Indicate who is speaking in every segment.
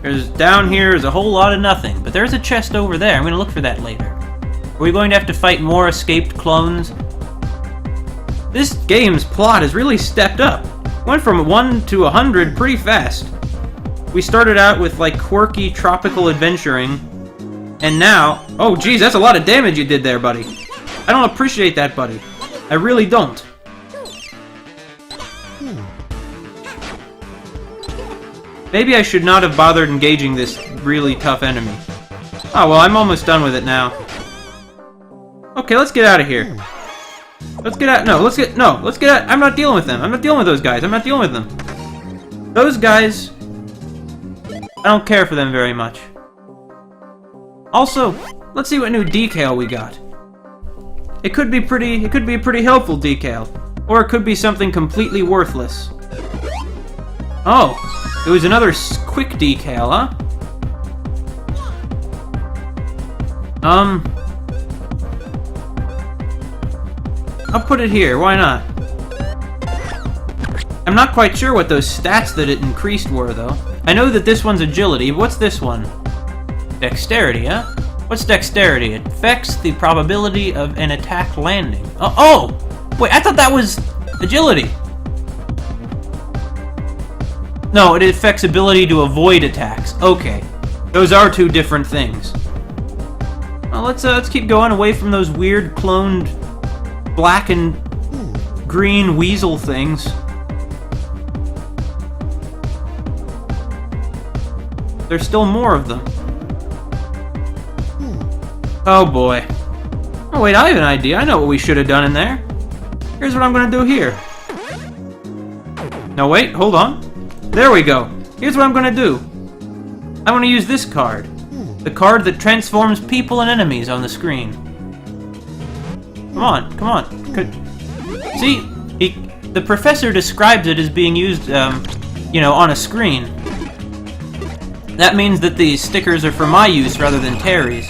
Speaker 1: Because down here is a whole lot of nothing. But there's a chest over there. I'm going to look for that later. Are we going to have to fight more escaped clones? This game's plot has really stepped up. Went from 1 to 100 pretty fast. We started out with, like, quirky tropical adventuring. And now... Oh, geez, that's a lot of damage you did there, buddy. I don't appreciate that, buddy. I really don't. Maybe I should not have bothered engaging this really tough enemy. Oh, well, I'm almost done with it now. Okay, let's get out of here. Let's get out. No, let's get out. I'm not dealing with them. I'm not dealing with those guys. I'm not dealing with them. Those guys, I don't care for them very much. Also, let's see what new decal we got. It could be a pretty helpful decal. Or it could be something completely worthless. Oh, it was another quick decal, huh? I'll put it here, why not? I'm not quite sure what those stats that it increased were, though. I know that this one's agility, but what's this one? Dexterity, huh? What's dexterity? It affects the probability of an attack landing. Oh! Wait, I thought that was agility! No, it affects ability to avoid attacks. Okay. Those are two different things. Well, let's keep going away from those weird cloned black and green weasel things. There's still more of them. Oh boy. Oh wait, I have an idea. I know what we should have done in there. Here's what I'm gonna do here. No wait, hold on. There we go. Here's what I'm gonna do. I'm gonna use this card. The card that transforms people and enemies on the screen. Come on, come on. See, the professor describes it as being used, you know, on a screen. That means that these stickers are for my use rather than Terry's.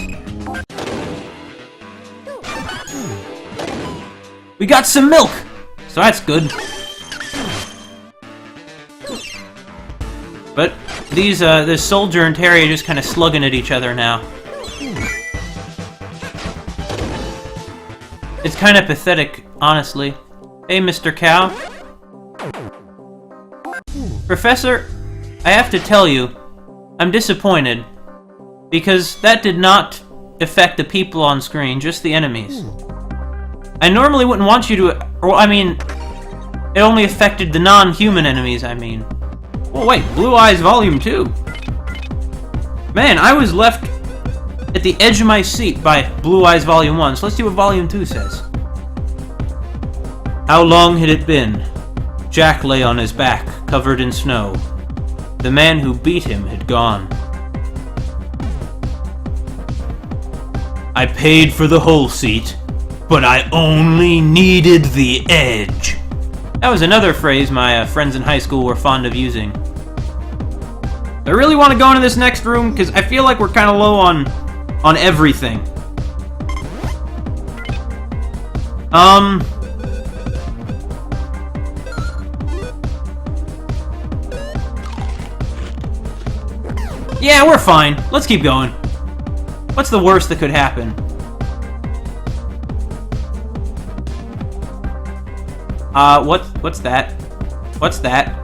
Speaker 1: We got some milk! So that's good. But these, this soldier and Terry are just kind of slugging at each other now. It's kind of pathetic, honestly. Hey, Mr. Cow. Professor, I have to tell you, I'm disappointed. Because that did not affect the people on screen, just the enemies. I normally wouldn't want you to... Or, I mean... It only affected the non-human enemies, I mean. Oh, wait, Blue Eyes Volume 2. Man, I was left at the edge of my seat by Blue Eyes Volume 1, so let's see what Volume 2 says. How long had it been? Jack lay on his back, covered in snow. The man who beat him had gone. I paid for the whole seat, but I only needed the edge. That was another phrase my friends in high school were fond of using. I really want to go into this next room because I feel like we're kind of low on everything. Yeah, we're fine. Let's keep going. What's the worst that could happen? What's that? What's that?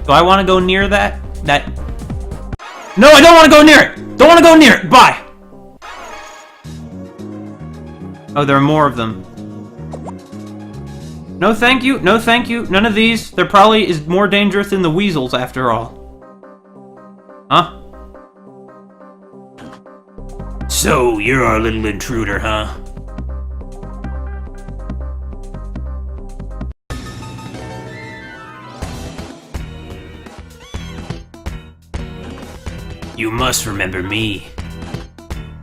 Speaker 1: Do I want to go near that? No, I don't want to go near it! Don't want to go near it! Bye! Oh, there are more of them. No thank you, no thank you, none of these. There probably is more dangerous than the weasels, after all. Huh? So, you're our little intruder, huh? You must remember me.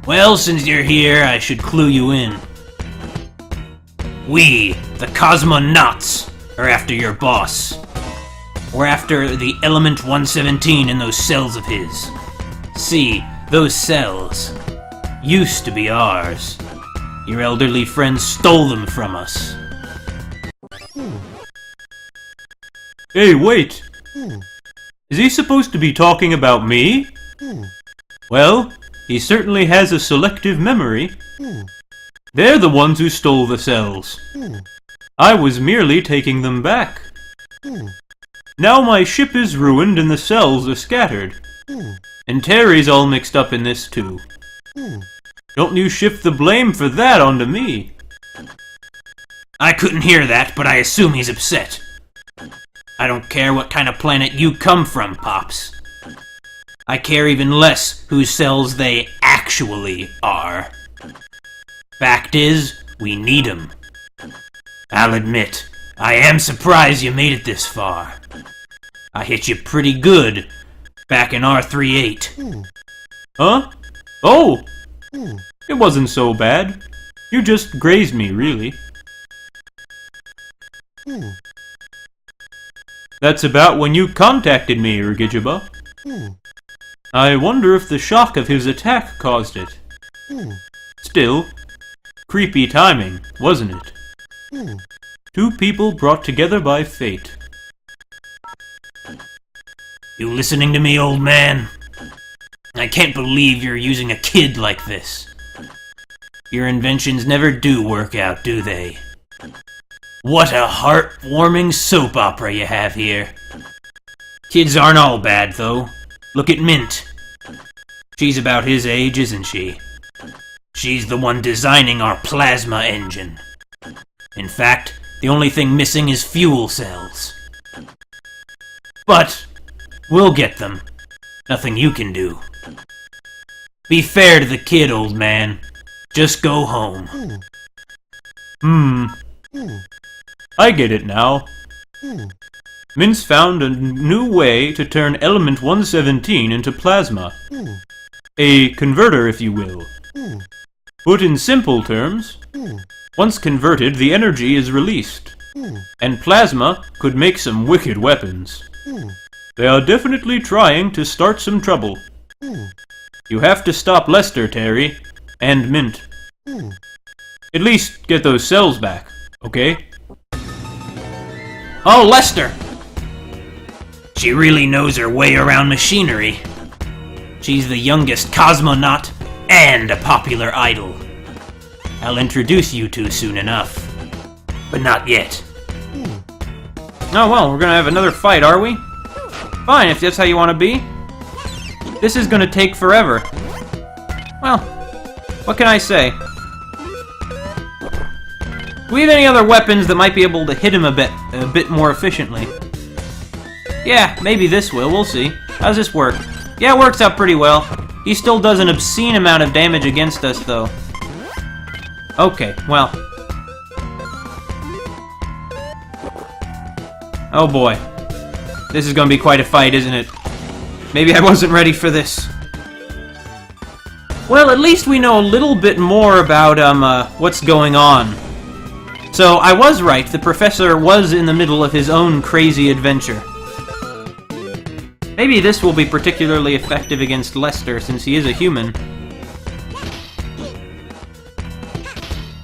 Speaker 1: Well, since you're here, I should clue you in. We, the Cosmonauts, are after your boss. We're after the Element 117 in those cells of his. See, those cells used to be ours. Your elderly friend stole them from us. Hey, wait! Is he supposed to be talking about me? Well, he certainly has a selective memory. They're the ones who stole the cells. I was merely taking them back. Now my ship is ruined and the cells are scattered. And Terry's all mixed up in this too. Don't you shift the blame for that onto me. I couldn't hear that, but I assume he's upset. I don't care what kind of planet you come from, Pops. I care even less whose cells they actually are. Fact is, we need 'em. I'll admit, I am surprised you made it this far. I hit you pretty good back in R38. Huh? Oh! It wasn't so bad. You just grazed me, really. That's about when you contacted me, Urgijiba. I wonder if the shock of his attack caused it. Still, creepy timing, wasn't it? Two people brought together by fate. You listening to me, old man? I can't believe you're using a kid like this. Your inventions never do work out, do they? What a heartwarming soap opera you have here. Kids aren't all bad, though. Look at Mint. She's about his age, isn't she? She's the one designing our plasma engine. In fact, the only thing missing is fuel cells. But we'll get them. Nothing you can do. Be fair to the kid, old man. Just go home. I get it now. Mint's found a new way to turn element 117 into plasma. A converter, if you will. Put in simple terms, once converted, the energy is released. And plasma could make some wicked weapons. They are definitely trying to start some trouble. You have to stop Lester, Terry, and Mint. At least get those cells back, okay? Oh, Lester! She really knows her way around machinery. She's the youngest cosmonaut and a popular idol. I'll introduce you two soon enough. But not yet. Oh well, we're gonna have another fight, are we? Fine, if that's how you want to be. This is gonna take forever. Well, what can I say? Do we have any other weapons that might be able to hit him a bit more efficiently? Yeah, maybe this will. We'll see. How does this work? Yeah, it works out pretty well. He still does an obscene amount of damage against us, though. Okay, well. Oh boy. This is gonna be quite a fight, isn't it? Maybe I wasn't ready for this. Well, at least we know a little bit more about, what's going on. So, I was right. The professor was in the middle of his own crazy adventure. Maybe this will be particularly effective against Lester, since he is a human.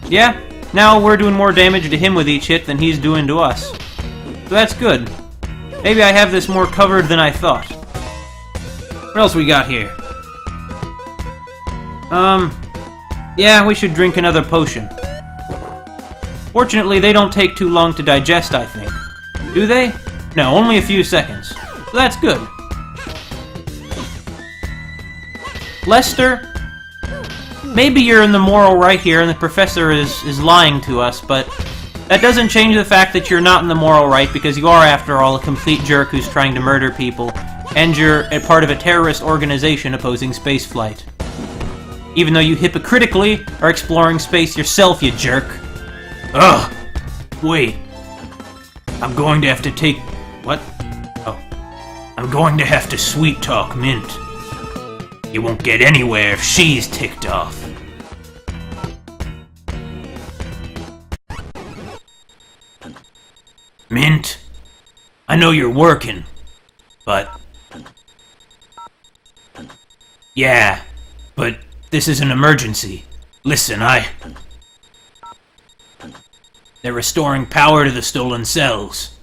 Speaker 1: Yeah, now we're doing more damage to him with each hit than he's doing to us. So that's good. Maybe I have this more covered than I thought. What else we got here? Yeah, we should drink another potion. Fortunately, they don't take too long to digest, I think. Do they? No, only a few seconds. So that's good. Lester, maybe you're in the moral right here and the professor is lying to us, but that doesn't change the fact that you're not in the moral right, because you are, after all, a complete jerk who's trying to murder people, and you're a part of a terrorist organization opposing spaceflight. Even though you hypocritically are exploring space yourself, you jerk. Ugh! Wait. I'm going to have to take... What? Oh. I'm going to have to sweet-talk Mint. You won't get anywhere if she's ticked off. Mint, I know you're working, but... Yeah, but this is an emergency. Listen, They're restoring power to the stolen cells.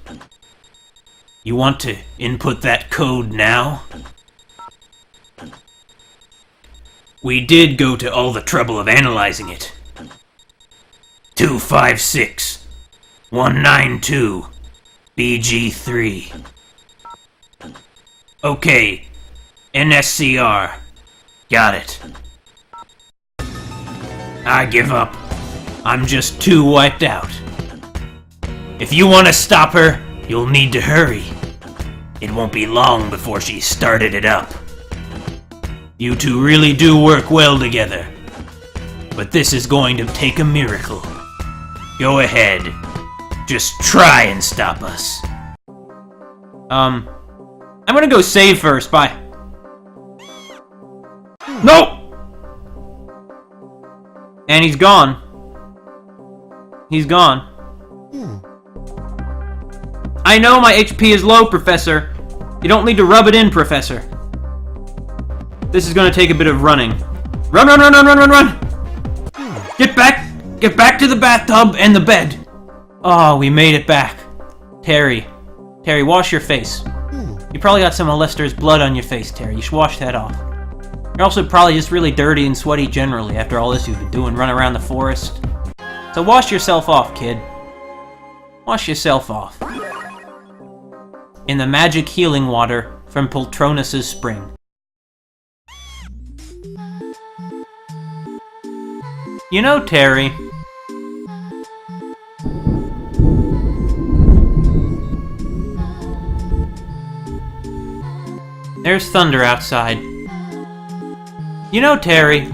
Speaker 1: You want to input that code now? We did go to all the trouble of analyzing it. 256 192 BG3. Okay, NSCR. Got it. I give up. I'm just too wiped out. If you want to stop her, you'll need to hurry. It won't be long before she's started it up. You two really do work well together. But this is going to take a miracle. Go ahead. Just try and stop us. I'm gonna go save first, bye. No! And he's gone. He's gone. I know my HP is low, Professor. You don't need to rub it in, Professor. This is gonna take a bit of running. Run, run, run, run, run, run, run! Get back! Get back to the bathtub and the bed! Oh, we made it back. Terry, wash your face. You probably got some of Lester's blood on your face, Terry. You should wash that off. You're also probably just really dirty and sweaty generally after all this you've been doing, running around the forest. So wash yourself off, kid. Wash yourself off. In the magic healing water from Poltronus' spring. You know, Terry... There's thunder outside. You know, Terry,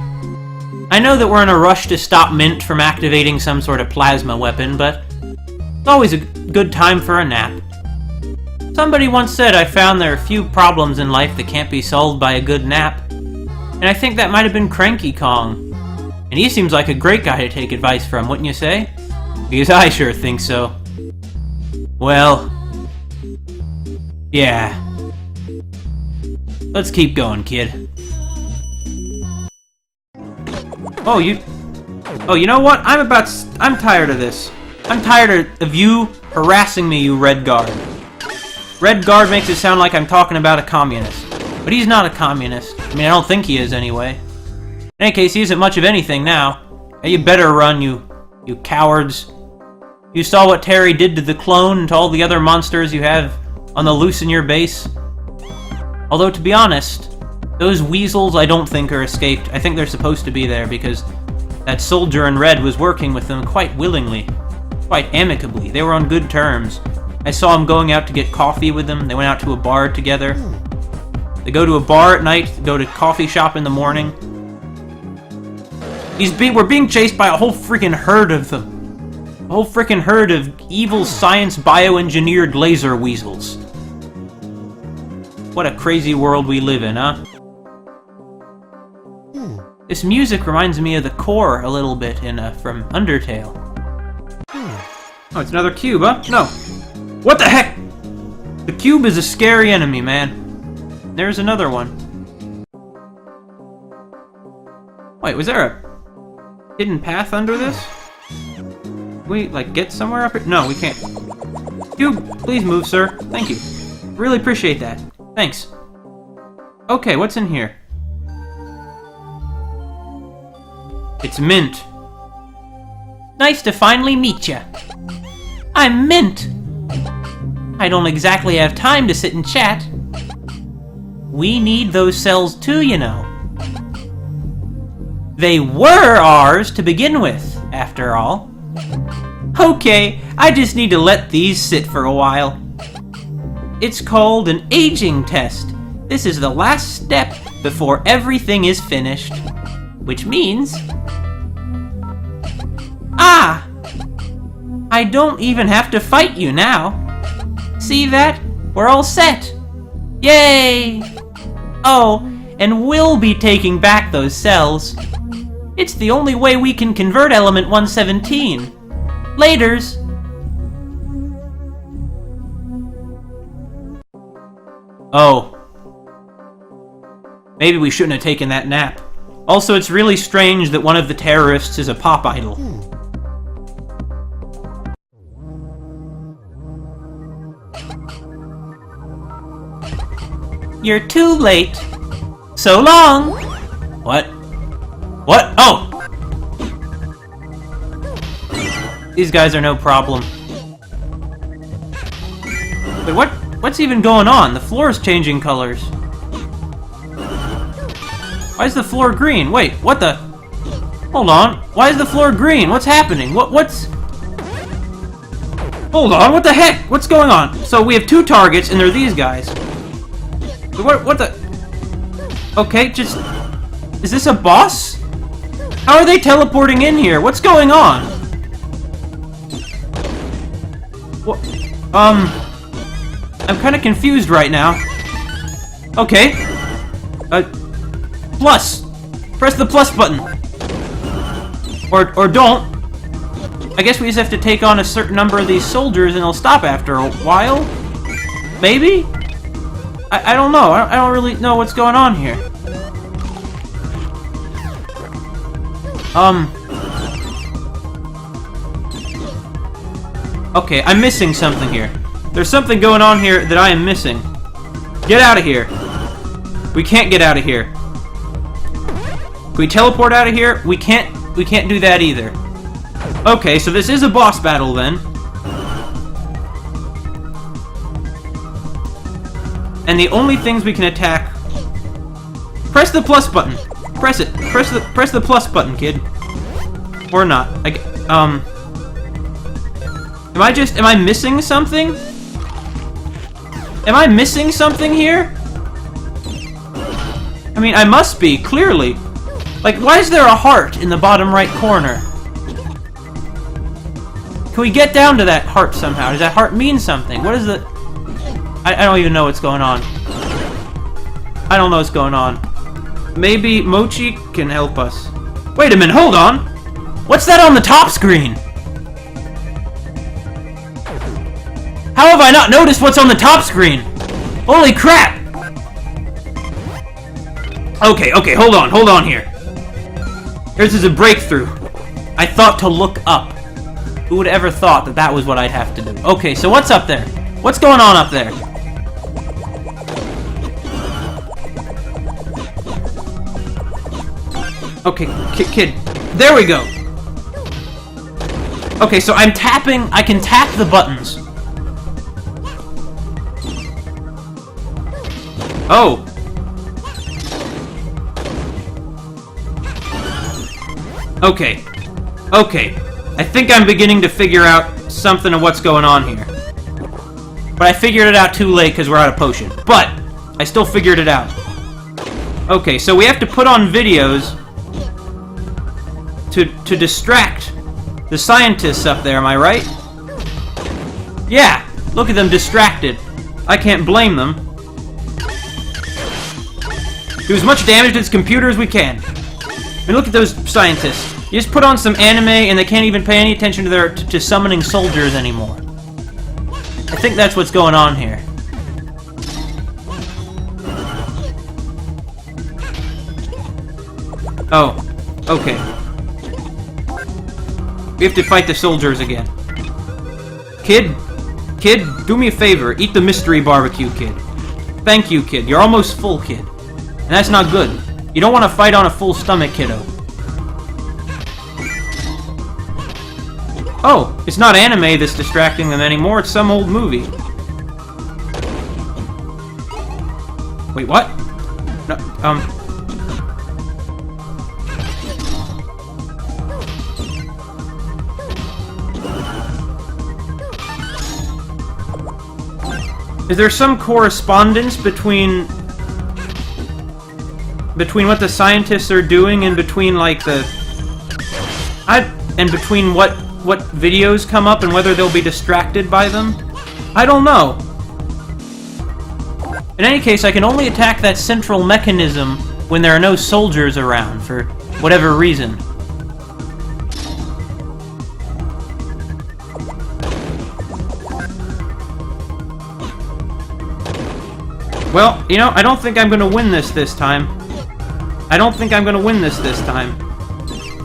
Speaker 1: I know that we're in a rush to stop Mint from activating some sort of plasma weapon, but it's always a good time for a nap. Somebody once said I found there are few problems in life that can't be solved by a good nap, and I think that might have been Cranky Kong. And he seems like a great guy to take advice from, wouldn't you say? Because I sure think so. Well, yeah. Let's keep going, kid. Oh, you know what? I'm tired of this. I'm tired of you harassing me, you Red Guard. Red Guard makes it sound like I'm talking about a communist. But he's not a communist. I mean, I don't think he is anyway. In any case, he isn't much of anything now. Hey, you better run, you cowards. You saw what Terry did to the clone and to all the other monsters you have on the loose in your base? Although, to be honest, those weasels I don't think are escaped. I think they're supposed to be there because that soldier in red was working with them quite willingly, quite amicably. They were on good terms. I saw him going out to get coffee with them. They went out to a bar together. They go to a bar at night, go to coffee shop in the morning. We're being chased by a whole freaking herd of them. A whole freaking herd of evil science bioengineered laser weasels. What a crazy world we live in, huh? This music reminds me of the core a little bit from Undertale. Oh, it's another cube, huh? No. What the heck? The cube is a scary enemy, man. There's another one. Wait, was there a hidden path under this? Can we, get somewhere up here? No, we can't. Cube, please move, sir. Thank you. Really appreciate that. Thanks. Okay, what's in here? It's Mint. Nice to finally meet ya. I'm Mint. I don't exactly have time to sit and chat. We need those cells too, you know. They were ours to begin with, after all. Okay, I just need to let these sit for a while. It's called an aging test. This is the last step before everything is finished. Which means... Ah! I don't even have to fight you now. See that? We're all set. Yay! Oh, and we'll be taking back those cells. It's the only way we can convert element 117. Laters. Oh. Maybe we shouldn't have taken that nap. Also, it's really strange that one of the terrorists is a pop idol. You're too late. So long! What? What? Oh! These guys are no problem. Wait, what's even going on? The floor is changing colors. Why is the floor green? Wait, what the? Hold on. Why is the floor green? What's happening? What's... Hold on, what the heck? What's going on? So we have 2 targets, and they're these guys. What the... Okay, just... Is this a boss? How are they teleporting in here? What's going on? What? I'm kind of confused right now. Okay. Plus. Press the plus button. Or don't. I guess we just have to take on a certain number of these soldiers and they'll stop after a while? Maybe? I don't know. I don't really know what's going on here. Okay, I'm missing something here. There's something going on here that I am missing. Get out of here. We can't get out of here. Can we teleport out of here? We can't do that either. Okay, so this is a boss battle then. And the only things we can attack... Press the plus button. Press it. Press the plus button, kid. Or not. Am I missing something? Am I missing something here? I mean, I must be, clearly. Like, why is there a heart in the bottom right corner? Can we get down to that heart somehow? Does that heart mean something? What is the... I don't even know what's going on. I don't know what's going on. Maybe Mochi can help us. Wait a minute, hold on! What's that on the top screen? How have I not noticed what's on the top screen? Holy crap! Okay, hold on here. This is a breakthrough. I thought to look up. Who would ever thought that that was what I'd have to do? Okay, so what's up there? What's going on up there? Okay, kid. There we go. Okay, so I'm tapping... I can tap the buttons. Oh. Okay. I think I'm beginning to figure out something of what's going on here. But I figured it out too late because we're out of potion. But I still figured it out. Okay, so we have to put on videos to distract the scientists up there, am I right? Yeah, look at them distracted. I can't blame them. Do as much damage to this computer as we can. I mean, look at those scientists. You just put on some anime and they can't even pay any attention to to summoning soldiers anymore. I think that's what's going on here. Oh, okay. We have to fight the soldiers again. Kid, do me a favor. Eat the mystery barbecue, kid. Thank you, kid. You're almost full, kid. And that's not good. You don't want to fight on a full stomach, kiddo. Oh, it's not anime that's distracting them anymore. It's some old movie. Wait, what? No, Is there some correspondence between what the scientists are doing and between like between what videos come up and whether they'll be distracted by them? I don't know. In any case, I can only attack that central mechanism when there are no soldiers around for whatever reason. Well, you know, I don't think I'm gonna win this time. I don't think I'm gonna win this time.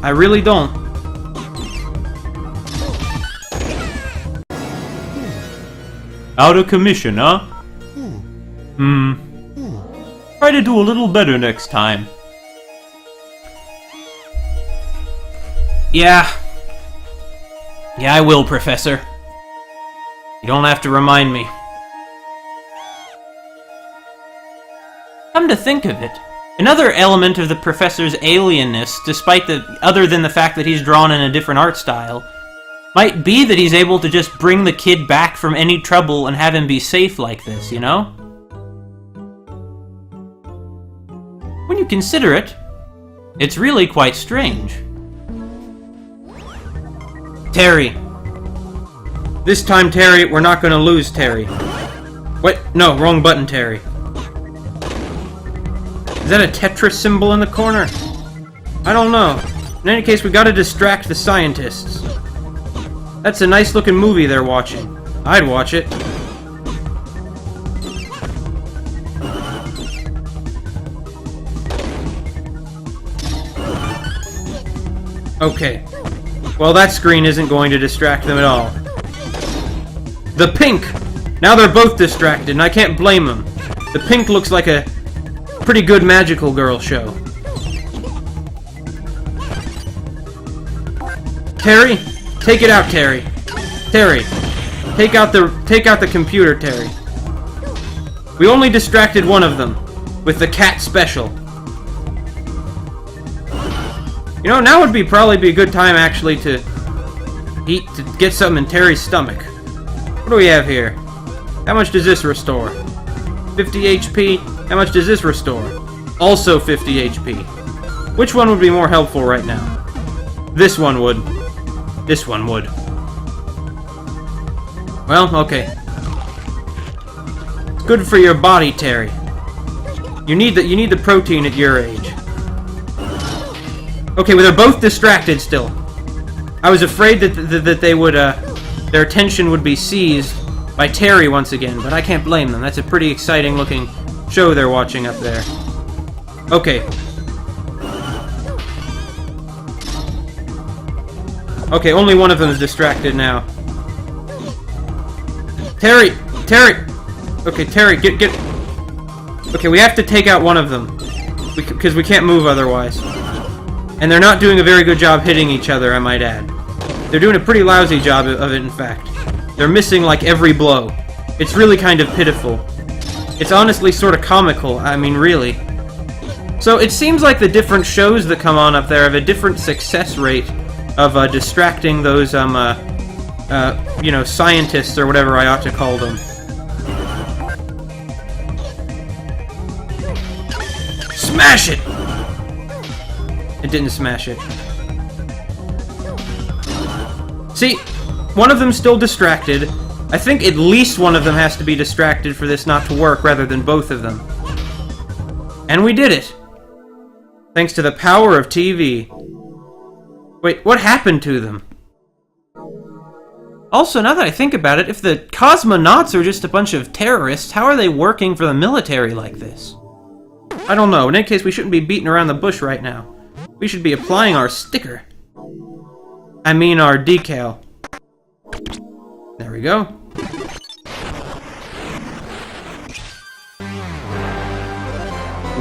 Speaker 1: I really don't. Out of commission, huh? Try to do a little better next time. Yeah. Yeah, I will, Professor. You don't have to remind me. Come to think of it, another element of the Professor's alienness, other than the fact that he's drawn in a different art style, might be that he's able to just bring the kid back from any trouble and have him be safe like this, you know? When you consider it, it's really quite strange. Terry. This time, Terry, we're not gonna lose, Terry. Wait, no, wrong button, Terry. Is that a Tetris symbol in the corner? I don't know. In any case, we gotta distract the scientists. That's a nice looking movie they're watching. I'd watch it. Okay. Well, that screen isn't going to distract them at all. The pink! Now they're both distracted, and I can't blame them. The pink looks like a pretty good magical girl show. Terry? Take it out, Terry. Terry. Take out the computer, Terry. We only distracted one of them. With the cat special. You know, now would probably be a good time, actually, to get something in Terry's stomach. What do we have here? How much does this restore? 50 HP. How much does this restore? Also 50 HP. Which one would be more helpful right now? This one would. This one would. Well, okay. It's good for your body, Terry. You need the protein at your age. Okay, well, they're both distracted still. I was afraid that they would, their attention would be seized by Terry once again, but I can't blame them. That's a pretty exciting looking show they're watching up there. Okay. Okay, only one of them is distracted now. Terry! Terry! Okay, Terry, get... Okay, we have to take out one of them. Because we can't move otherwise. And they're not doing a very good job hitting each other, I might add. They're doing a pretty lousy job of it, in fact. They're missing, like, every blow. It's really kind of pitiful. It's honestly sort of comical, I mean, really. So, it seems like the different shows that come on up there have a different success rate of distracting those, you know, scientists or whatever I ought to call them. Smash it! It didn't smash it. See, one of them's still distracted. I think at least one of them has to be distracted for this not to work rather than both of them. And we did it! Thanks to the power of TV. Wait, what happened to them? Also, now that I think about it, if the cosmonauts are just a bunch of terrorists, how are they working for the military like this? I don't know. In any case, we shouldn't be beating around the bush right now. We should be applying our sticker. I mean our decal. There we go.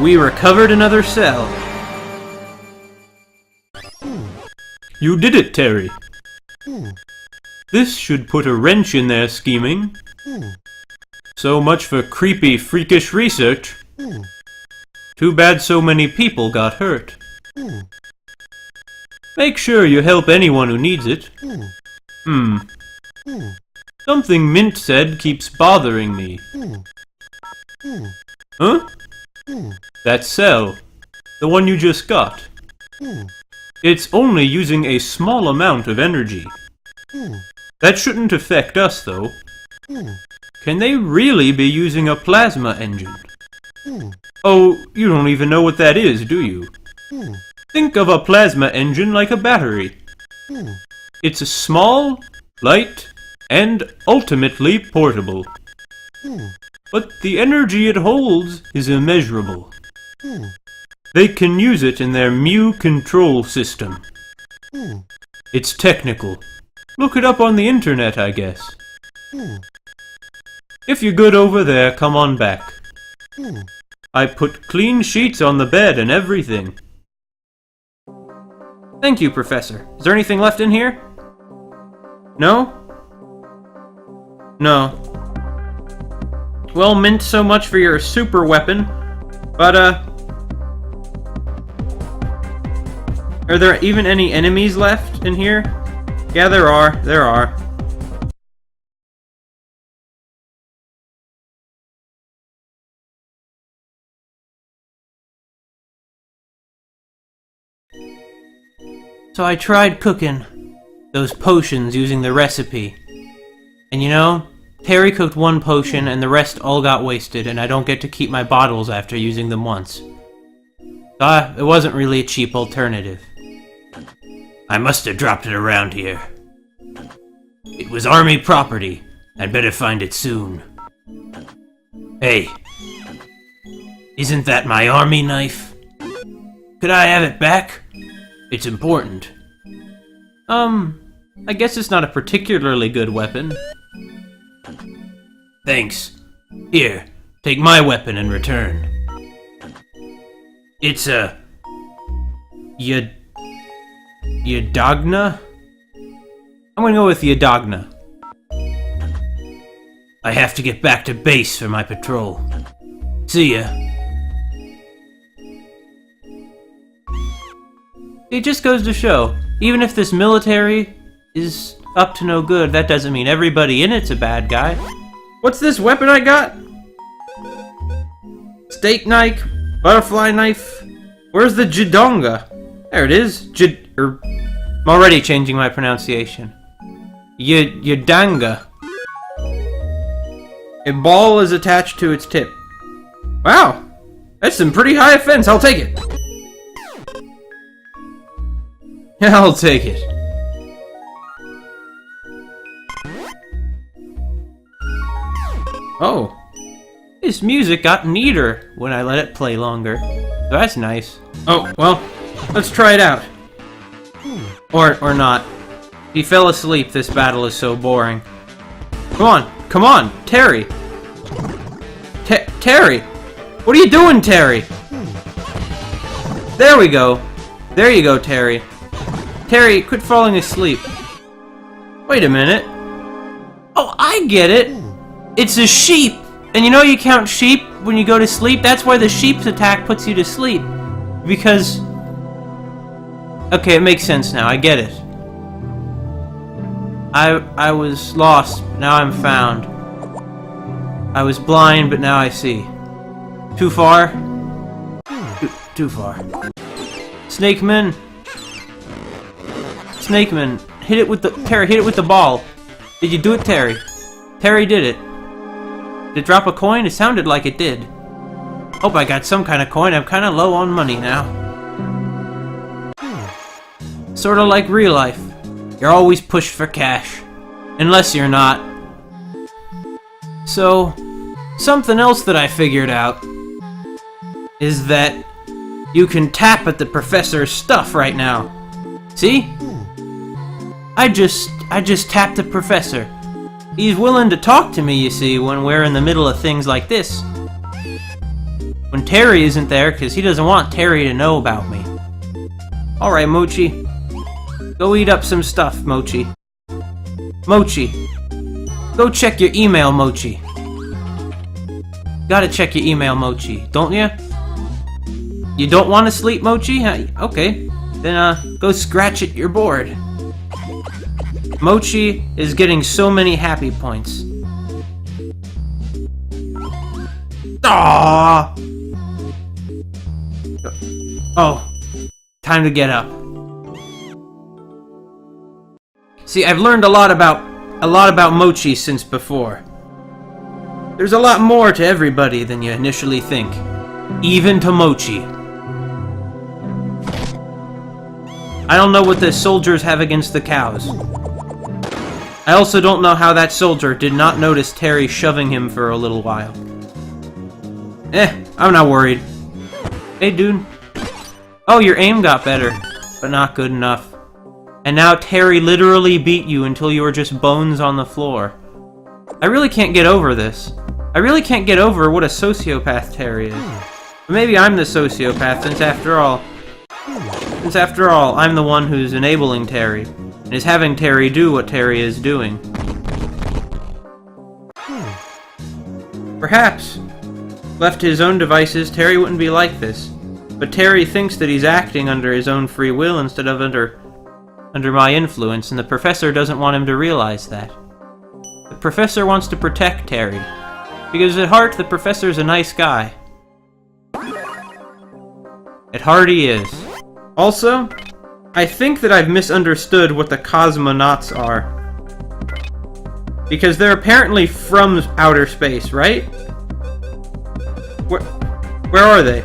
Speaker 1: We recovered another cell.
Speaker 2: You did it, Terry. This should put a wrench in their scheming. So much for creepy, freakish research. Too bad so many people got hurt. Make sure you help anyone who needs it. Something Mint said keeps bothering me. Huh? That cell. The one you just got. It's only using a small amount of energy. That shouldn't affect us, though. Can they really be using a plasma engine? Oh, you don't even know what that is, do you? Think of a plasma engine like a battery. It's small, light, and ultimately portable. But the energy it holds is immeasurable. They can use it in their Mu control system. It's technical. Look it up on the internet, I guess. If you're good over there, come on back. I put clean sheets on the bed and everything.
Speaker 1: Thank you, Professor. Is there anything left in here? No? No. Well, mint so much for your super weapon, but, are there even any enemies left in here? Yeah, there are. There are. So I tried cooking those potions using the recipe. And you know, Terry cooked one potion and the rest all got wasted, and I don't get to keep my bottles after using them once. So it wasn't really a cheap alternative. I must have dropped it around here. It was army property. I'd better find it soon. Hey, isn't that my army knife? Could I have it back? It's important. I guess it's not a particularly good weapon. Thanks. Here, take my weapon in return. It's a... Yadagna? I'm gonna go with Yadagna. I have to get back to base for my patrol. See ya. It just goes to show, even if this military is up to no good, that doesn't mean everybody in it's a bad guy. What's this weapon I got? Steak knife? Butterfly knife? Where's the Jidonga? There it is. I'm already changing my pronunciation. Yadanga. A ball is attached to its tip. Wow! That's some pretty high offense, I'll take it. I'll take it. Oh. This music got neater when I let it play longer. So that's nice. Oh, well, let's try it out. Or not. If he fell asleep, this battle is so boring. Come on, Terry! Terry! What are you doing, Terry? There we go. There you go, Terry. Terry, quit falling asleep. Wait a minute. Oh, I get it! It's a sheep! And you know you count sheep when you go to sleep? That's why the sheep's attack puts you to sleep. Because... Okay, it makes sense now. I get it. I was lost, but now I'm found. I was blind, but now I see. Too far? Too far. Snakeman! Snakeman, hit it with the... Terry, hit it with the ball. Did you do it, Terry? Terry did it. Did it drop a coin? It sounded like it did. Hope I got some kind of coin. I'm kind of low on money now. Sort of like real life. You're always pushed for cash. Unless you're not. So, something else that I figured out is that you can tap at the professor's stuff right now. See? I just tapped the professor. He's willing to talk to me, you see, when we're in the middle of things like this. When Terry isn't there, because he doesn't want Terry to know about me. Alright, Mochi. Go eat up some stuff, Mochi. Mochi. Go check your email, Mochi. Gotta check your email, Mochi, don't ya? You don't want to sleep, Mochi? Okay. Then, go scratch at your board. Mochi is getting so many happy points. Aww! Oh, time to get up. See, I've learned a lot about Mochi since before. There's a lot more to everybody than you initially think. Even to Mochi. I don't know what the soldiers have against the cows. I also don't know how that soldier did not notice Terry shoving him for a little while. I'm not worried. Hey, dude. Oh, your aim got better, but not good enough. And now Terry literally beat you until you were just bones on the floor. I really can't get over this. I really can't get over what a sociopath Terry is. But maybe I'm the sociopath, since after all... Since after all, I'm the one who's enabling Terry, and is having Terry do what Terry is doing. Perhaps, left to his own devices, Terry wouldn't be like this. But Terry thinks that he's acting under his own free will instead of under my influence, and the professor doesn't want him to realize that. The professor wants to protect Terry, because at heart, the professor's a nice guy. At heart, he is. Also, I think that I've misunderstood what the cosmonauts are. Because they're apparently from outer space, right? Where are they?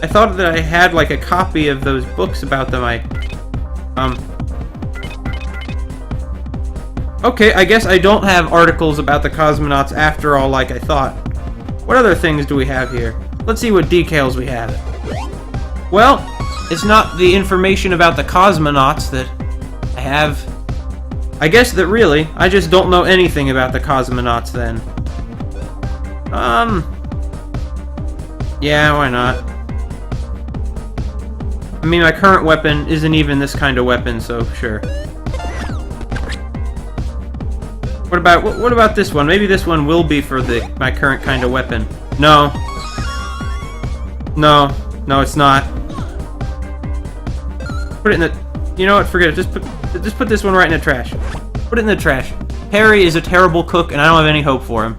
Speaker 1: I thought that I had, like, a copy of those books about them. Okay, I guess I don't have articles about the cosmonauts after all like I thought. What other things do we have here? Let's see what decals we have. Well, it's not the information about the cosmonauts that I have. I guess that really, I just don't know anything about the cosmonauts then. Yeah, why not? I mean, my current weapon isn't even this kind of weapon, so sure. What about this one? Maybe this one will be for my current kind of weapon. No. No, it's not. Put it in the... You know what? Forget it. Just put this one right in the trash. Put it in the trash. Harry is a terrible cook, and I don't have any hope for him.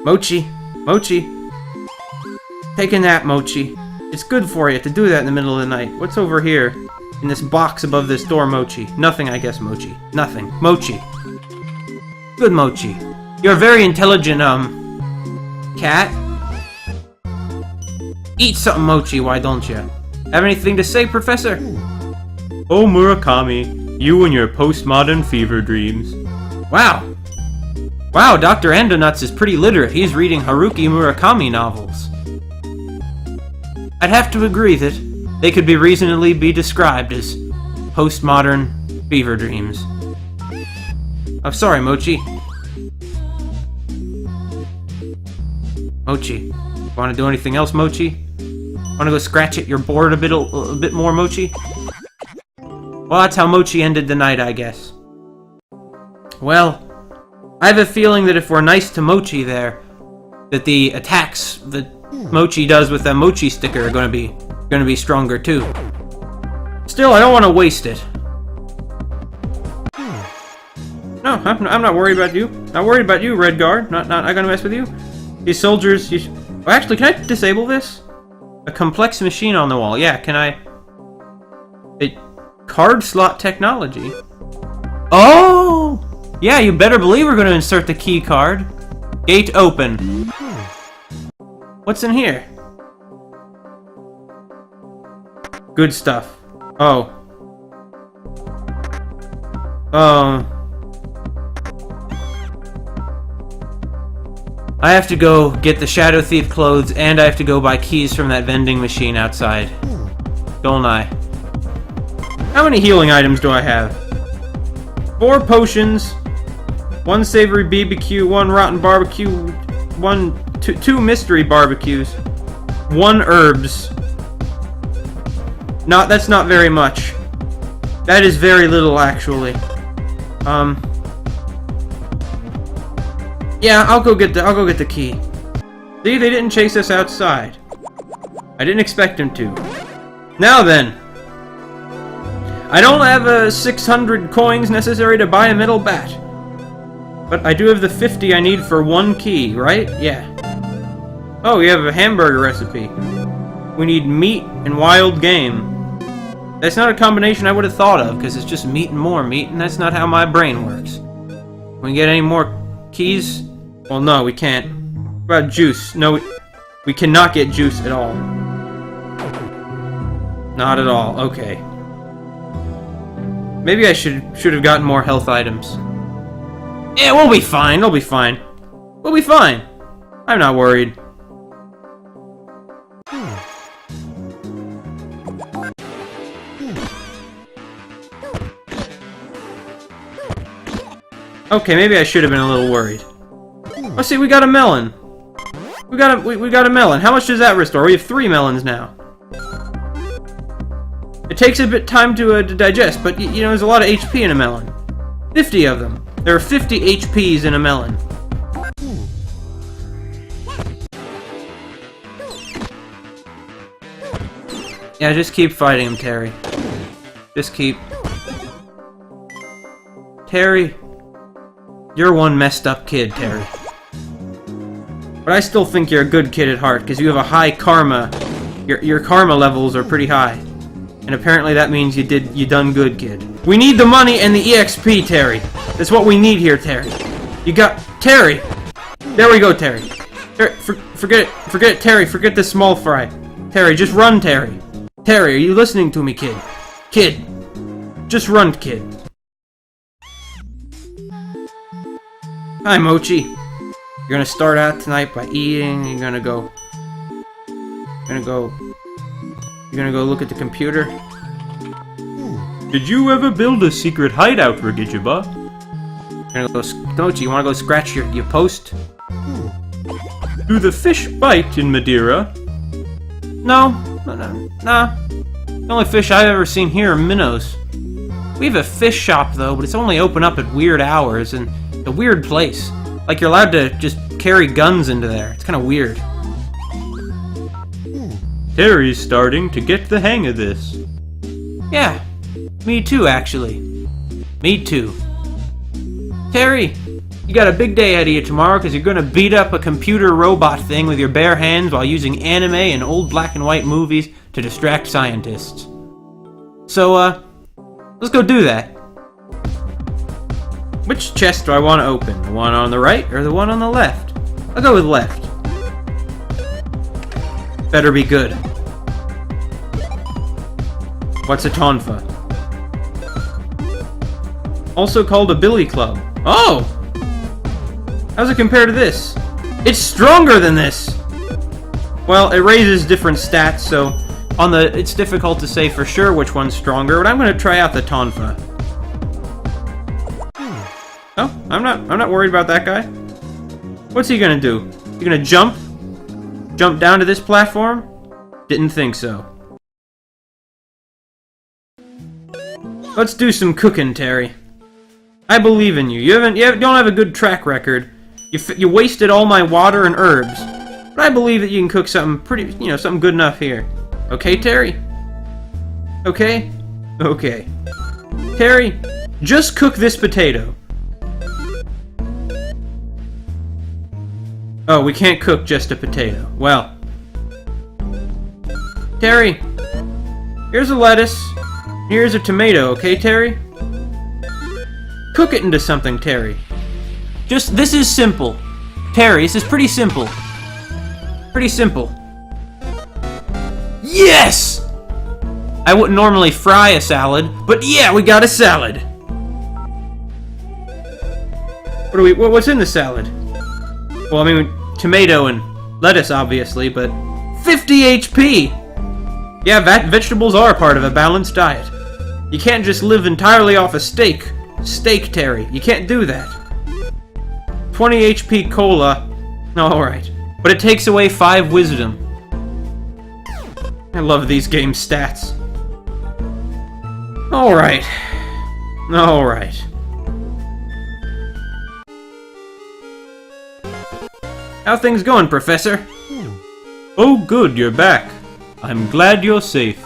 Speaker 1: Mochi! Take a nap, Mochi. It's good for you to do that in the middle of the night. What's over here? In this box above this door, Mochi? Nothing, I guess, Mochi. Nothing. Mochi. Good, Mochi. You're a very intelligent, cat. Eat something, Mochi, why don't you? Have anything to say, Professor?
Speaker 2: Oh, Murakami, you and your postmodern fever dreams.
Speaker 1: Wow, Dr. Andonuts is pretty literate. He's reading Haruki Murakami novels. I'd have to agree that they could be reasonably be described as postmodern fever dreams. I'm sorry, Mochi. Mochi, want to do anything else, Mochi? Want to go scratch at your board a bit more, Mochi? Well, that's how Mochi ended the night, I guess. Well, I have a feeling that if we're nice to Mochi there, that the attacks that Mochi does with that Mochi sticker are gonna be stronger too. Still, I don't want to waste it. No, I'm not worried about you. Not worried about you, Red Guard. Not gonna mess with you. These soldiers. Oh, actually, can I disable this? A complex machine on the wall. Yeah, can I? Card slot technology. Oh! Yeah, you better believe we're going to insert the key card. Gate open. What's in here? Good stuff. Oh. I have to go get the Shadow Thief clothes, and I have to go buy keys from that vending machine outside. Don't I? How many healing items do I have? 4 potions, 1 savory BBQ, 1 rotten barbecue, 2 mystery barbecues, 1 herbs. That's not very much. That is very little, actually. Yeah, I'll go get the key. See, they didn't chase us outside. I didn't expect them to. Now then. I don't have 600 coins necessary to buy a metal bat. But I do have the 50 I need for 1 key, right? Yeah. Oh, we have a hamburger recipe. We need meat and wild game. That's not a combination I would have thought of, because it's just meat and more meat, and that's not how my brain works. Can we get any more keys? Well, no, we can't. What about juice? No, we cannot get juice at all. Not at all. Okay. Maybe I should have gotten more health items. Yeah, we'll be fine. We'll be fine. We'll be fine. I'm not worried. Okay, maybe I should have been a little worried. Oh, see, we got a melon. We got a melon. How much does that restore? We have 3 melons now. It takes a bit time to digest, but you know, there's a lot of HP in a melon. 50 of them. There are 50 HPs in a melon. Yeah, just keep fighting him, Terry. Just keep... Terry, you're one messed up kid, Terry. But I still think you're a good kid at heart, because you have a high karma. Your karma levels are pretty high. And apparently that means you done good, kid. We need the money and the EXP, Terry. That's what we need here, Terry. You got... Terry! There we go, Terry. Forget it, Terry. Forget the small fry. Terry, just run, Terry. Terry, are you listening to me, kid? Kid. Just run, kid. Hi, Mochi. You're gonna start out tonight by eating. You're gonna go look at the computer.
Speaker 2: Did you ever build a secret hideout, Rigijiba?
Speaker 1: You're gonna go, Mochi, you wanna go scratch your post?
Speaker 2: Do the fish bite in Madeira?
Speaker 1: No. The only fish I've ever seen here are minnows. We have a fish shop, though, but it's only open up at weird hours, and a weird place. Like, you're allowed to just carry guns into there. It's kind of weird.
Speaker 2: Terry's starting to get the hang of this.
Speaker 1: Yeah, me too, actually. Me too. Terry, you got a big day ahead of you tomorrow because you're going to beat up a computer robot thing with your bare hands while using anime and old black and white movies to distract scientists. So, let's go do that. Which chest do I want to open? The one on the right or the one on the left? I'll go with left. Better be good. What's a tonfa? Also called a billy club. Oh! How's it compare to this? It's stronger than this! Well, it raises different stats, so it's difficult to say for sure which one's stronger, but I'm gonna try out the tonfa. Oh, I'm not worried about that guy. What's he gonna do? He gonna jump? Jump down to this platform? Didn't think so. Let's do some cooking, Terry. I believe in you. You don't have a good track record. You wasted all my water and herbs. But I believe that you can cook something pretty, something good enough here. Okay, Terry? Okay? Okay. Terry, just cook this potato. Oh, we can't cook just a potato. Well. Terry, here's a lettuce. Here's a tomato, okay, Terry? Cook it into something, Terry. This is simple. Terry, this is pretty simple. Pretty simple. Yes! I wouldn't normally fry a salad, but yeah, we got a salad. What's in the salad? Well, I mean, tomato and lettuce, obviously, but 50 HP! Yeah, vegetables are part of a balanced diet. You can't just live entirely off a steak. Steak, Terry. You can't do that. 20 HP cola. Alright. But it takes away 5 wisdom. I love these game stats. Alright. Alright. How things going, Professor?
Speaker 2: Oh good, you're back. I'm glad you're safe.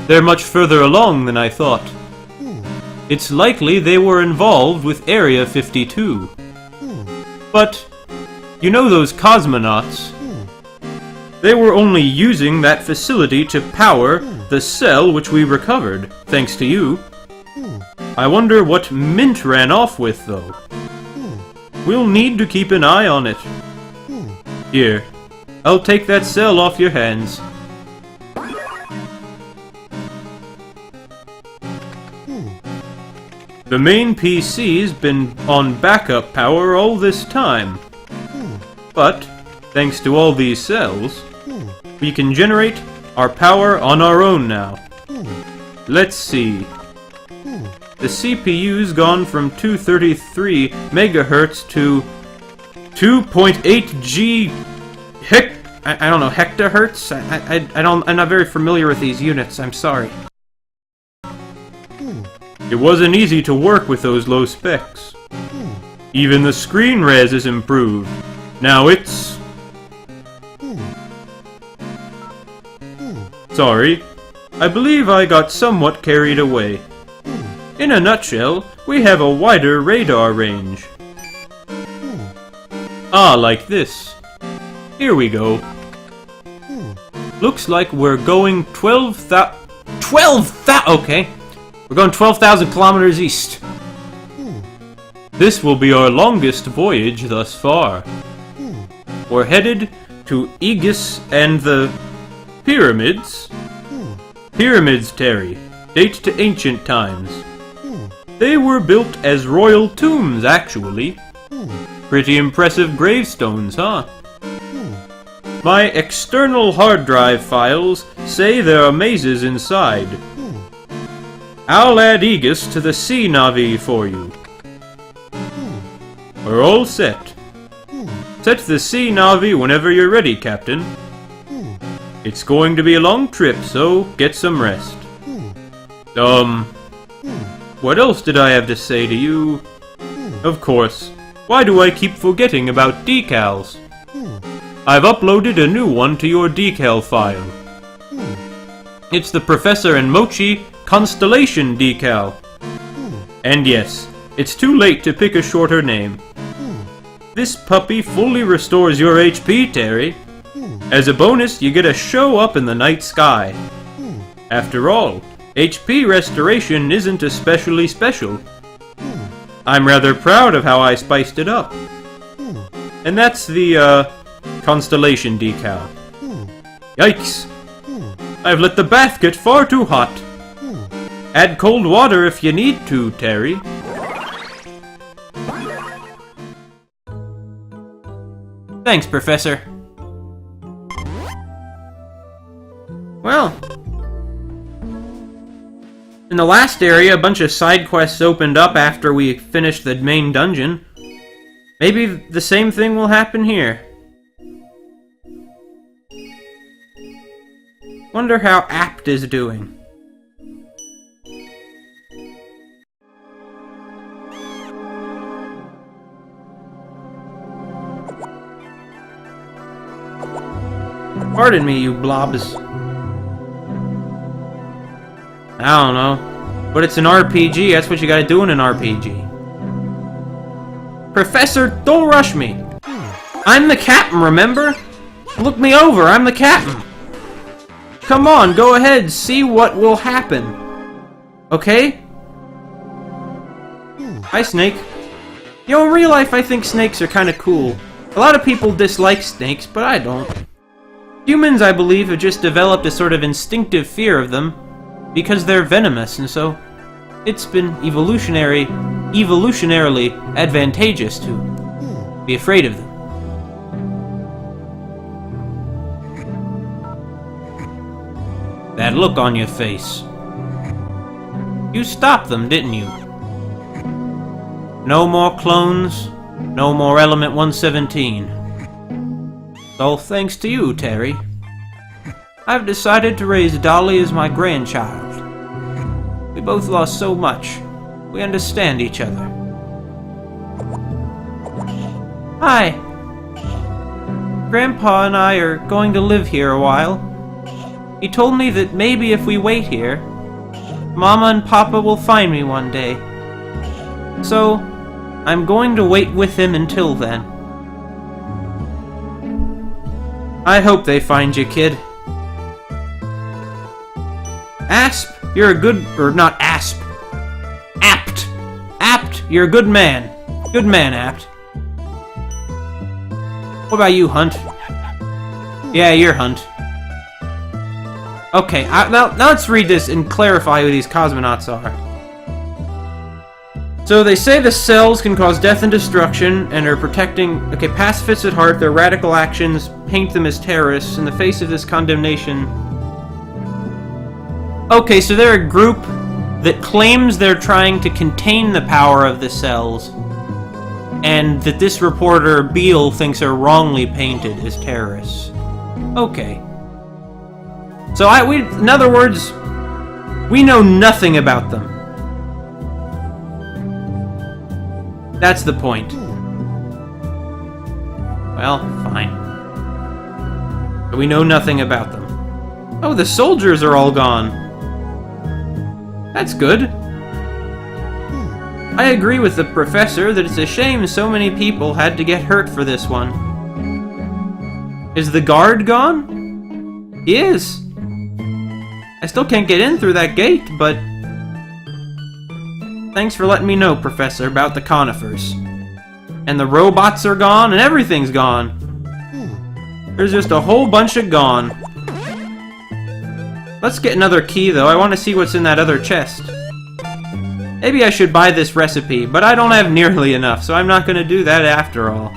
Speaker 2: They're much further along than I thought. It's likely they were involved with Area 52. But, you know those cosmonauts? They were only using that facility to power the cell which we recovered, thanks to you. I wonder what Mint ran off with, though. We'll need to keep an eye on it. Here, I'll take that cell off your hands. The main PC's been on backup power all this time. But, thanks to all these cells, we can generate our power on our own now. Let's see. The CPU's gone from 233 megahertz to 2.8 G I don't know, hectahertz? I'm not very familiar with these units, I'm sorry. It wasn't easy to work with those low specs. Even the screen res is improved. Now it's... Sorry, I believe I got somewhat carried away. In a nutshell, we have a wider radar range. Ah, like this. Here we go. Looks like we're going 12,000... Okay. We're going 12,000 kilometers east. This will be our longest voyage thus far. We're headed to Aegis and the... Pyramids? Pyramids, Terry. Date to ancient times. They were built as royal tombs, actually. Pretty impressive gravestones, huh? My external hard drive files say there are mazes inside. I'll add Aegis to the sea Navi for you. We're all set. Set the sea Navi whenever you're ready, Captain. It's going to be a long trip, so get some rest. What else did I have to say to you? Of course. Why do I keep forgetting about decals? I've uploaded a new one to your decal file. It's the Professor and Mochi Constellation decal. And yes, it's too late to pick a shorter name. This puppy fully restores your HP, Terry. As a bonus, you get a show up in the night sky. After all, HP restoration isn't especially special. I'm rather proud of how I spiced it up. And that's the, Constellation decal. Yikes! I've let the bath get far too hot. Add cold water if you need to, Terry.
Speaker 1: Thanks, Professor. Well, in the last area, a bunch of side quests opened up after we finished the main dungeon. Maybe the same thing will happen here. Wonder how Apt is doing. Pardon me, you blobs. I don't know. But it's an RPG, that's what you gotta do in an RPG. Professor, don't rush me. I'm the captain, remember? Look me over, I'm the captain. Come on, go ahead, see what will happen. Okay? Hi, Snake. You know, in real life, I think snakes are kinda cool. A lot of people dislike snakes, but I don't. Humans, I believe, have just developed a sort of instinctive fear of them because they're venomous, and so it's been evolutionarily advantageous to be afraid of them. That look on your face. You stopped them, didn't you? No more clones, no more Element 117. It's all thanks to you, Terry. I've decided to raise Dolly as my grandchild. We both lost so much. We understand each other. Hi. Grandpa and I are going to live here a while. He told me that maybe if we wait here, Mama and Papa will find me one day. So, I'm going to wait with him until then. I hope they find you, kid. Asp, you're a good... or not Asp. Apt! Apt, you're a good man. Good man, Apt. What about you, Hunt? Yeah, you're Hunt. Okay, now let's read this and clarify who these cosmonauts are. So they say the cells can cause death and destruction and are protecting... Okay, pacifists at heart, their radical actions paint them as terrorists in the face of this condemnation. Okay, so they're a group that claims they're trying to contain the power of the cells, and that this reporter, Beale, thinks are wrongly painted as terrorists. Okay. So in other words, we know nothing about them. That's the point. Well, fine. But we know nothing about them. Oh, the soldiers are all gone. That's good. I agree with the professor that it's a shame so many people had to get hurt for this one. Is the guard gone? He is. I still can't get in through that gate, but... Thanks for letting me know, Professor, about the conifers. And the robots are gone, and everything's gone. There's just a whole bunch of gone. Let's get another key, though. I want to see what's in that other chest. Maybe I should buy this recipe, but I don't have nearly enough, so I'm not going to do that after all.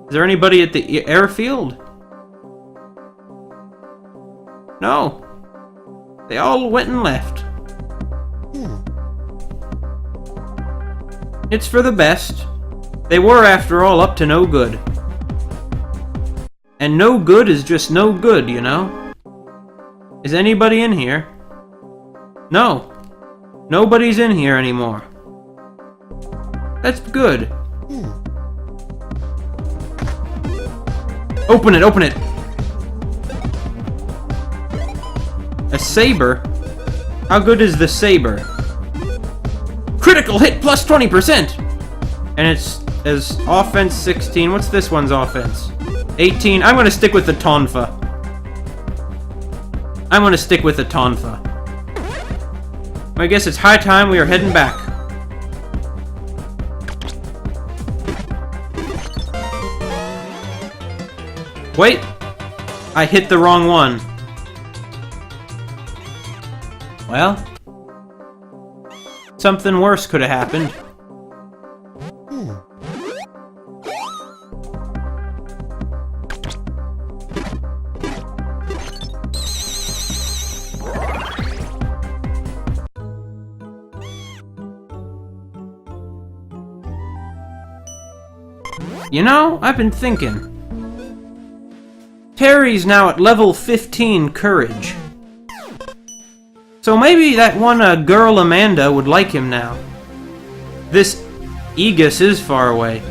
Speaker 1: Is there anybody at the airfield? No. They all went and left. It's for the best. They were, after all, up to no good. And no good is just no good, you know? Is anybody in here? No. Nobody's in here anymore. That's good. Open it, open it! A saber? How good is the saber? Critical hit plus 20%! And it's as offense 16. What's this one's offense? 18. I'm gonna stick with the tonfa. I'm gonna stick with the tonfa. I guess it's high time we are heading back. Wait! I hit the wrong one. Well, something worse could have happened. You know, I've been thinking. Terry's now at level 15 courage. So maybe that one girl Amanda would like him now. This Aegis is far away.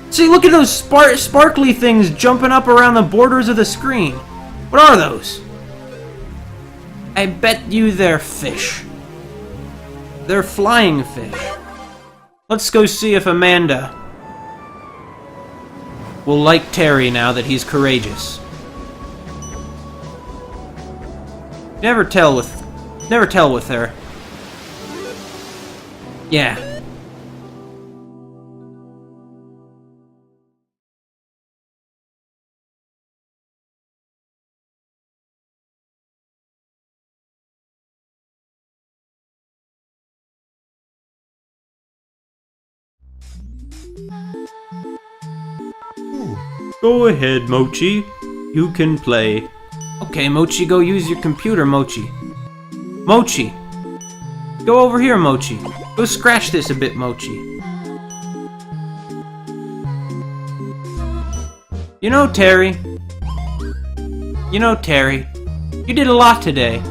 Speaker 1: See, look at those sparkly things jumping up around the borders of the screen. What are those? I bet you they're fish. They're flying fish. Let's go see if Amanda will like Terry now that he's courageous. Never tell with her. Yeah.
Speaker 2: Go ahead, Mochi. You can play.
Speaker 1: Okay, Mochi, go use your computer, Mochi. Mochi! Go over here, Mochi. Go scratch this a bit, Mochi. You know, Terry, you did a lot today.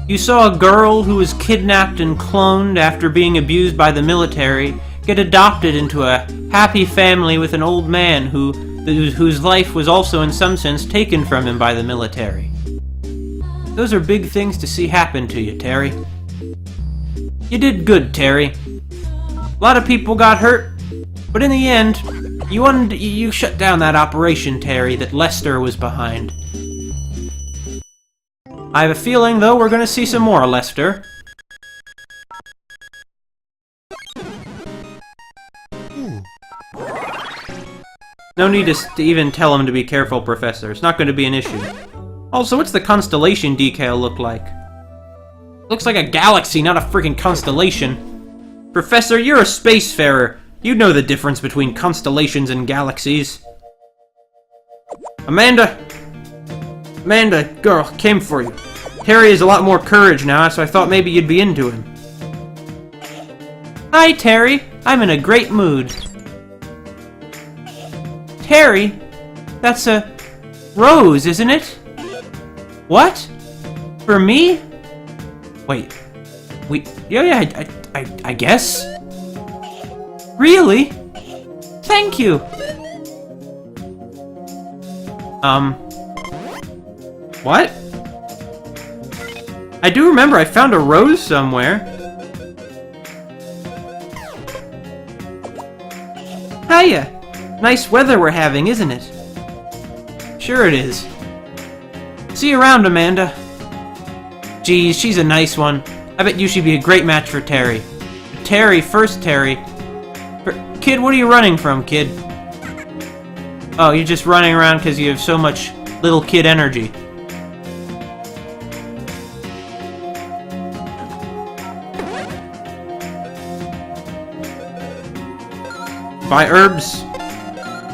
Speaker 1: You saw a girl who was kidnapped and cloned after being abused by the military get adopted into a happy family with an old man whose life was also in some sense taken from him by the military. Those are big things to see happen to you, Terry. You did good, Terry. A lot of people got hurt, but in the end, you shut down that operation, Terry, that Lester was behind. I have a feeling, though, we're gonna see some more Lester. No need to even tell him to be careful, Professor. It's not going to be an issue. Also, what's the constellation decal look like? Looks like a galaxy, not a freaking constellation. Professor, you're a spacefarer. You know the difference between constellations and galaxies. Amanda! Amanda, girl, came for you. Terry has a lot more courage now, so I thought maybe you'd be into him. Hi, Terry. I'm in a great mood. Terry? That's a rose, isn't it? What? For me? Wait. Yeah, I guess? Really? Thank you. What? I do remember I found a rose somewhere. Hiya! Nice weather we're having, isn't it? Sure it is. See you around, Amanda. Geez, she's a nice one. I bet you should be a great match for Terry. Terry, first Terry. Kid, what are you running from, kid? Oh, you're just running around because you have so much little kid energy. Buy herbs.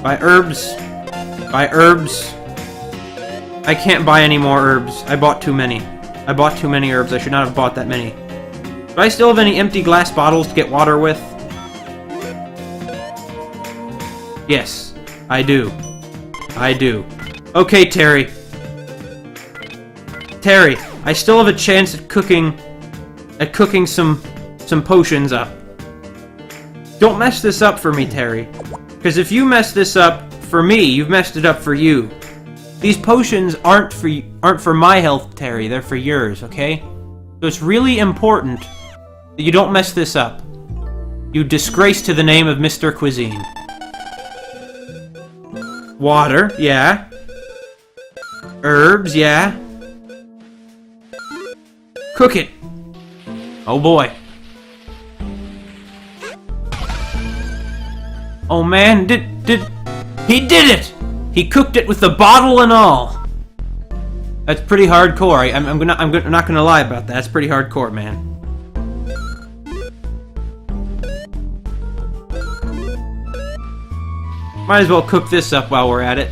Speaker 1: Buy herbs. Buy herbs. I can't buy any more herbs. I bought too many. I bought too many herbs. I should not have bought that many. Do I still have any empty glass bottles to get water with? Yes, I do. I do. Okay, Terry. Terry, I still have a chance at cooking some potions up. Don't mess this up for me, Terry. Because if you mess this up for me, you've messed it up for you. These potions aren't for my health, Terry. They're for yours, okay? So it's really important that you don't mess this up. You disgrace to the name of Mr. Cuisine. Water, yeah. Herbs, yeah. Cook it. Oh boy. Oh man, he did it! He cooked it with the bottle and all. That's pretty hardcore. I'm not gonna lie about that. That's pretty hardcore, man. Might as well cook this up while we're at it.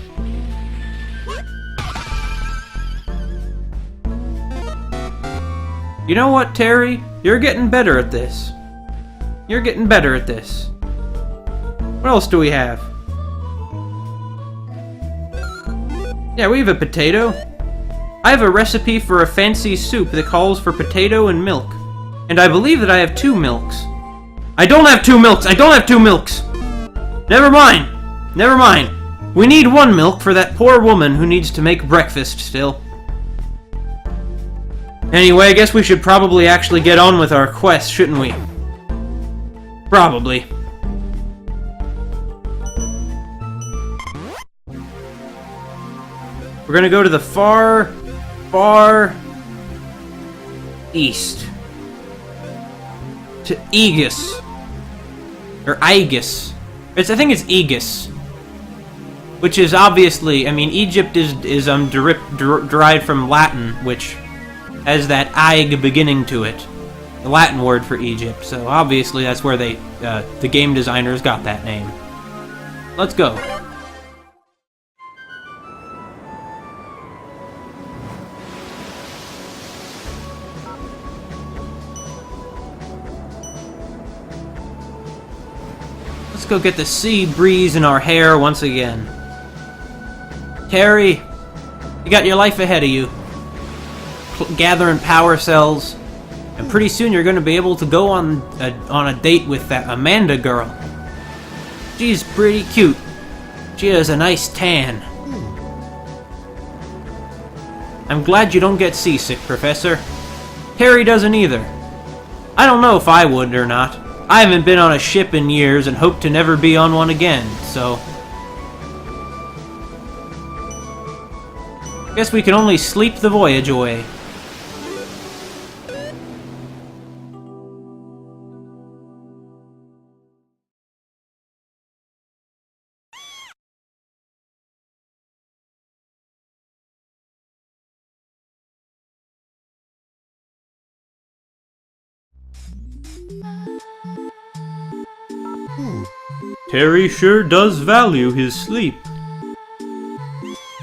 Speaker 1: You know what, Terry? You're getting better at this. You're getting better at this. What else do we have? Yeah, we have a potato. I have a recipe for a fancy soup that calls for potato and milk. And I believe that I have 2 milks. I don't have 2 milks! I don't have 2 milks! Never mind! Never mind. We need 1 milk for that poor woman who needs to make breakfast still. Anyway, I guess we should probably actually get on with our quest, shouldn't we? Probably. We're gonna go to the far east. To Aegis. Or Aegis. I think it's Aegis. Which is obviously, I mean, Egypt is derived from Latin, which has that Aig beginning to it. The Latin word for Egypt. So obviously that's where the game designers got that name. Let's go. Let's go get the sea breeze in our hair once again. Terry, you got your life ahead of you. Gathering power cells, and pretty soon you're going to be able to go on a date with that Amanda girl. She's pretty cute. She has a nice tan. I'm glad you don't get seasick, Professor. Terry doesn't either. I don't know if I would or not. I haven't been on a ship in years and hope to never be on one again, so... Guess we can only sleep the voyage away.
Speaker 2: Terry sure does value his sleep.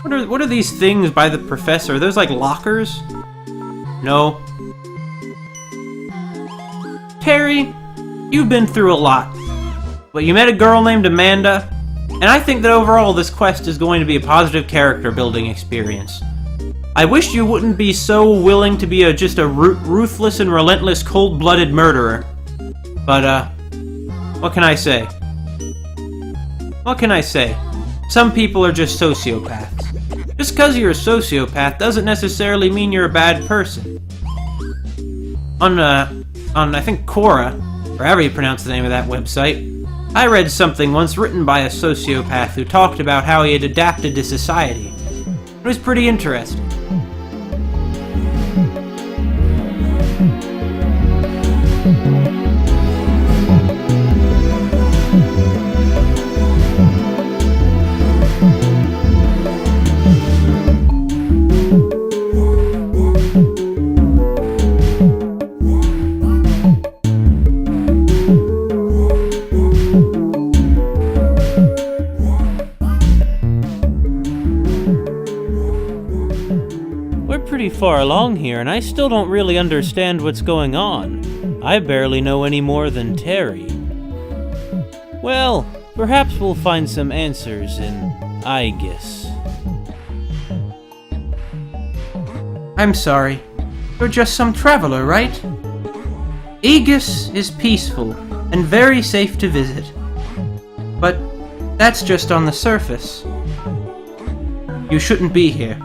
Speaker 1: What are these things by the professor? Are those like lockers? No. Terry, you've been through a lot. But you met a girl named Amanda, and I think that overall this quest is going to be a positive character building experience. I wish you wouldn't be so willing to be just a ruthless and relentless cold-blooded murderer. But, what can I say? What can I say? Some people are just sociopaths. Just because you're a sociopath doesn't necessarily mean you're a bad person. On I think Quora, or however you pronounce the name of that website, I read something once written by a sociopath who talked about how he had adapted to society. It was pretty interesting. Pretty far along here, and I still don't really understand what's going on. I barely know any more than Terry. Well, perhaps we'll find some answers in Aegis. I'm sorry. You're just some traveler, right? Aegis is peaceful and very safe to visit. But that's just on the surface. You shouldn't be here.